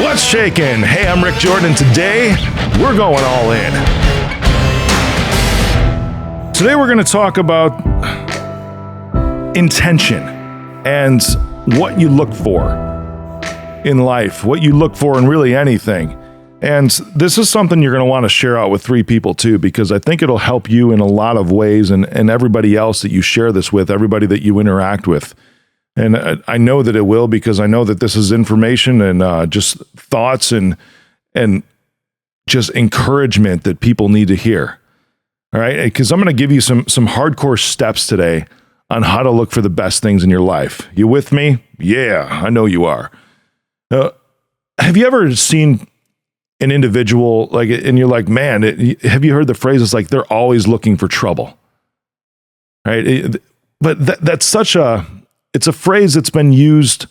What's shaking? Hey, I'm Rick Jordan. Today, we're going all in. Today, we're going to talk about intention and what you look for in life, what you look for in really anything. And this is something you're going to want to share out with 3 people too, because I think it'll help you in a lot of ways and everybody else that you share this with, everybody that you interact with. And I know that it will, because I know that this is information and just thoughts and just encouragement that people need to hear. All right, because I'm going to give you some hardcore steps today on how to look for the best things in your life. You with me? Yeah, I know you are. Have you ever seen an individual like, and you're like, man, have you heard the phrase? It's like they're always looking for trouble, right? But that's such a. It's a phrase that's been used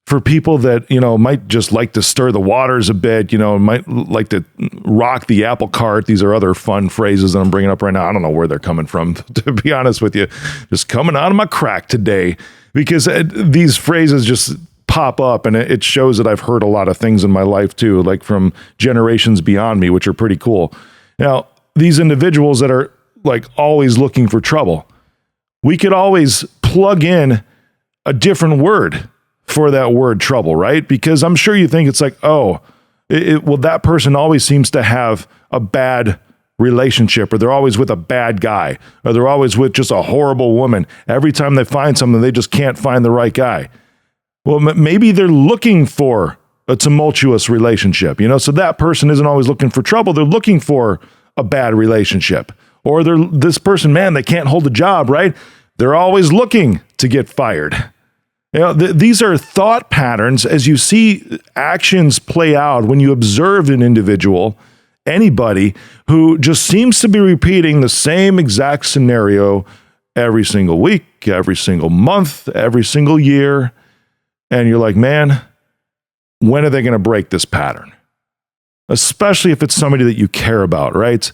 for people that, might just like to stir the waters a bit, might like to rock the apple cart. These are other fun phrases that I'm bringing up right now. I don't know where they're coming from, to be honest with you. Just coming out of my crack today, because these phrases just pop up, and it shows that I've heard a lot of things in my life too, like from generations beyond me, which are pretty cool. Now, these individuals that are like always looking for trouble, we could always plug in a different word for that word trouble, right? Because I'm sure you think it's like, well, that person always seems to have a bad relationship, or they're always with a bad guy, or they're always with just a horrible woman. Every time they find something, they just can't find the right guy. Well, maybe they're looking for a tumultuous relationship, so that person isn't always looking for trouble. They're looking for a bad relationship. Or this person, man, they can't hold a job, right? They're always looking to get fired. These are thought patterns as you see actions play out when you observe an individual, anybody who just seems to be repeating the same exact scenario every single week, every single month, every single year. And you're like, man, when are they going to break this pattern? Especially if it's somebody that you care about, right?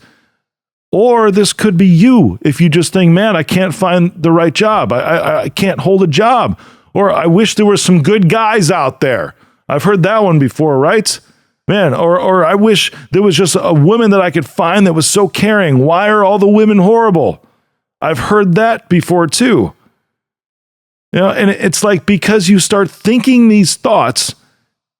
Or this could be you if you just think, man, I can't find the right job. I can't hold a job. Or I wish there were some good guys out there. I've heard that one before, right? Man, or I wish there was just a woman that I could find that was so caring. Why are all the women horrible? I've heard that before too. And it's like, because you start thinking these thoughts,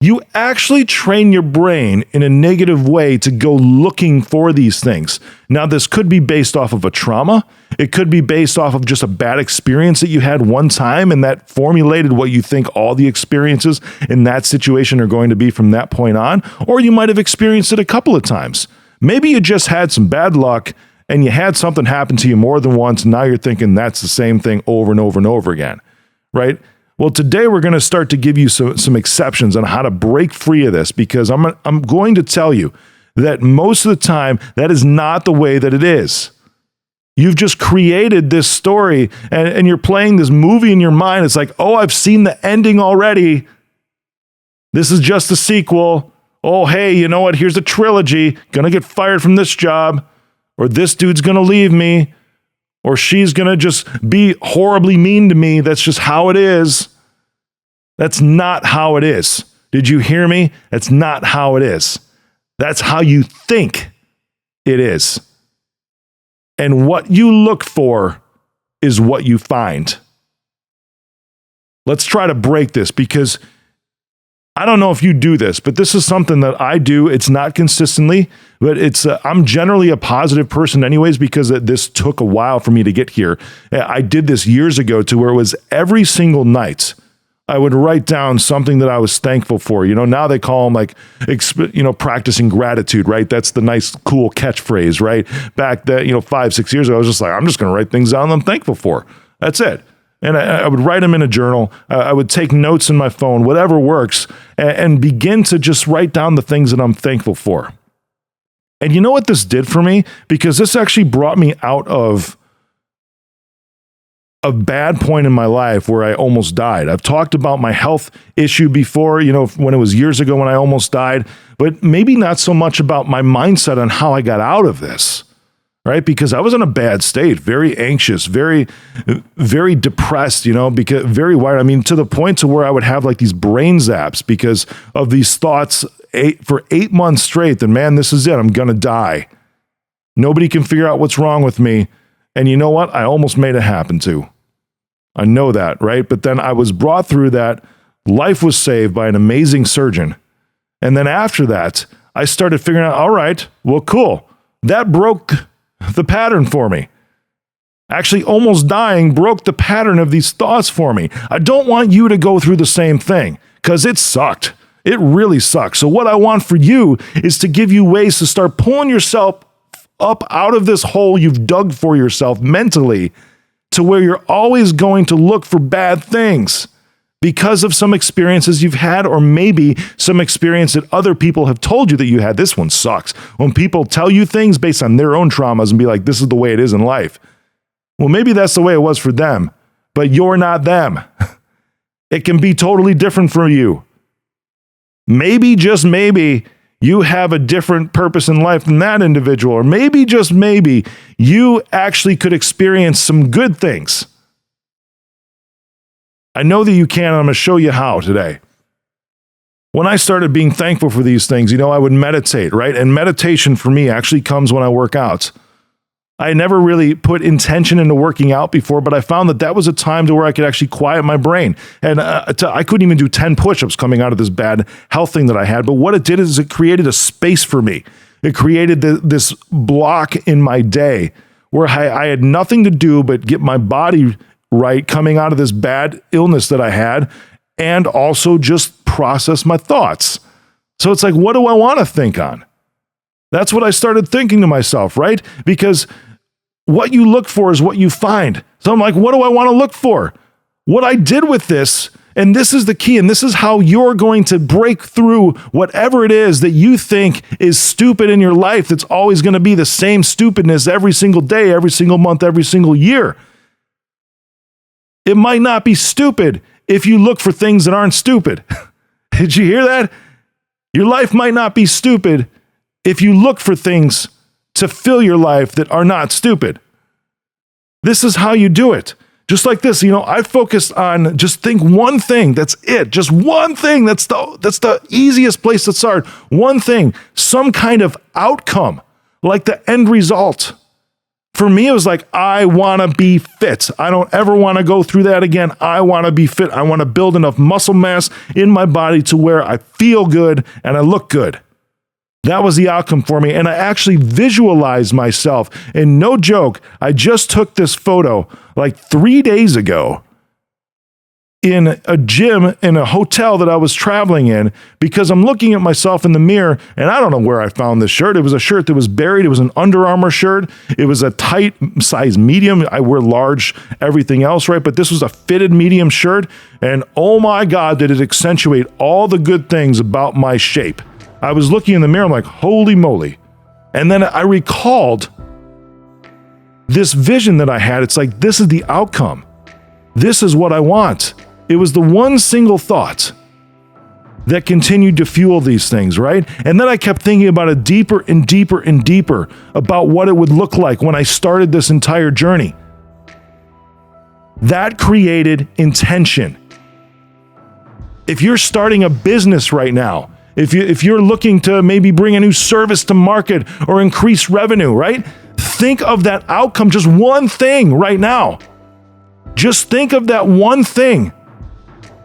you actually train your brain in a negative way to go looking for these things. Now, this could be based off of a trauma. It could be based off of just a bad experience that you had one time, and that formulated what you think all the experiences in that situation are going to be from that point on. Or you might have experienced it a couple of times. Maybe you just had some bad luck and you had something happen to you more than once, and now you're thinking that's the same thing over and over and over again, right? Well, today we're going to start to give you some exceptions on how to break free of this, because I'm going to tell you that most of the time that is not the way that it is. You've just created this story and you're playing this movie in your mind. It's like, oh, I've seen the ending already. This is just a sequel. Oh, hey, you know what? Here's a trilogy. Gonna get fired from this job, or this dude's gonna leave me, or she's going to just be horribly mean to me. That's just how it is. That's not how it is. Did you hear me? That's not how it is. That's how you think it is. And what you look for is what you find. Let's try to break this, because I don't know if you do this, but this is something that I do. It's not consistently, but I'm generally a positive person anyways, because this took a while for me to get here. I did this years ago to where it was every single night I would write down something that I was thankful for. Now they call them like, practicing gratitude, right? That's the nice, cool catchphrase, right? Back then, 5-6 years ago, I was just like, I'm just going to write things down that I'm thankful for. That's it. And I would write them in a journal. I would take notes in my phone, whatever works, and begin to just write down the things that I'm thankful for. And you know what this did for me? Because this actually brought me out of a bad point in my life where I almost died. I've talked about my health issue before, when it was years ago when I almost died, but maybe not so much about my mindset on how I got out of this. right? Because I was in a bad state, very anxious, very, very depressed, because very wired. I mean, to the point to where I would have like these brain zaps because of these thoughts for 8 months straight that, man, this is it. I'm going to die. Nobody can figure out what's wrong with me. And you know what? I almost made it happen too. I know that, right? But then I was brought through that. Life was saved by an amazing surgeon. And then after that, I started figuring out, all right, well, cool. That broke the pattern for me. Actually, almost dying broke the pattern of these thoughts for me. I don't want you to go through the same thing because it sucked. It really sucks. So what I want for you is to give you ways to start pulling yourself up out of this hole you've dug for yourself mentally to where you're always going to look for bad things because of some experiences you've had, or maybe some experience that other people have told you that you had. This one sucks. When people tell you things based on their own traumas and be like, this is the way it is in life. Well, maybe that's the way it was for them, but you're not them. It can be totally different for you. Maybe, just maybe, you have a different purpose in life than that individual, or maybe, just maybe, you actually could experience some good things. I know that you can, and I'm going to show you how today. When I started being thankful for these things, I would meditate, right? And meditation for me actually comes when I work out. I never really put intention into working out before, but I found that that was a time to where I could actually quiet my brain. And I couldn't even do 10 push-ups coming out of this bad health thing that I had. But what it did is it created a space for me. It created this block in my day where I had nothing to do but get my body right coming out of this bad illness that I had, and also just process my thoughts. So it's like, what do I want to think on? That's what I started thinking to myself, right? Because what you look for is what you find. So I'm like, what do I want to look for? What I did with this, and this is the key, and this is how you're going to break through whatever it is that you think is stupid in your life that's always going to be the same stupidness every single day, every single month, every single year. It might not be stupid if you look for things that aren't stupid. Did you hear that? Your life might not be stupid if you look for things to fill your life that are not stupid. This is how you do it. Just like this, I focused on just think one thing. That's it. Just one thing. That's the easiest place to start. One thing, some kind of outcome, like the end result. For me, it was like, I want to be fit. I don't ever want to go through that again. I want to be fit. I want to build enough muscle mass in my body to where I feel good and I look good. That was the outcome for me. And I actually visualized myself. And no joke, I just took this photo like 3 days ago in a gym in a hotel that I was traveling in, because I'm looking at myself in the mirror and I don't know where I found this shirt. It was a shirt that was buried. It was an Under Armour shirt. It was a tight size medium. I wear large, everything else, right? But this was a fitted medium shirt. And oh my God, did it accentuate all the good things about my shape. I was looking in the mirror, I'm like, holy moly. And then I recalled this vision that I had. It's like, this is the outcome. This is what I want. It was the one single thought that continued to fuel these things, right? And then I kept thinking about it deeper and deeper and deeper about what it would look like when I started this entire journey. That created intention. If you're starting a business right now, if you're looking to maybe bring a new service to market or increase revenue, right? Think of that outcome, just one thing right now. Just think of that one thing.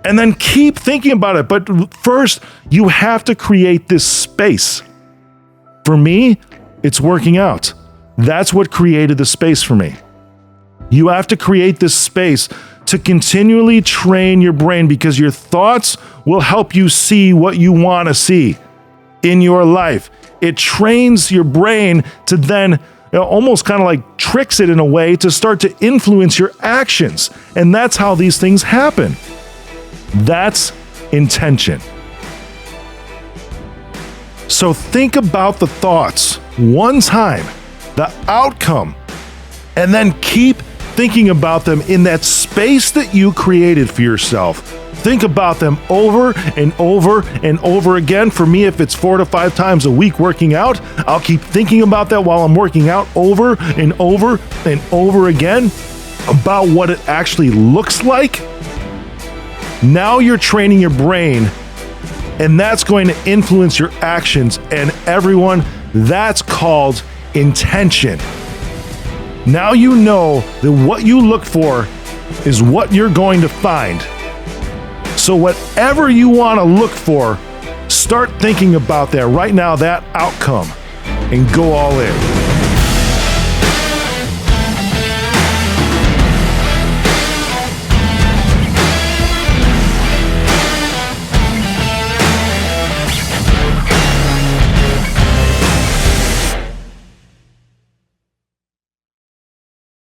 And then keep thinking about it. But first, you have to create this space. For me, it's working out. That's what created the space for me. You have to create this space to continually train your brain, because your thoughts will help you see what you want to see in your life. It trains your brain to then almost kind of like tricks it in a way to start to influence your actions. And that's how these things happen. That's intention. So think about the thoughts one time, the outcome, and then keep thinking about them in that space that you created for yourself think about them over and over and over again. For me, if it's 4 to 5 times a week working out, I'll keep thinking about that while I'm working out over and over and over again about what it actually looks like. Now you're training your brain, and that's going to influence your actions. And everyone, that's called intention. Now you know that what you look for is what you're going to find. So whatever you want to look for, start thinking about that right now, that outcome, and go all in.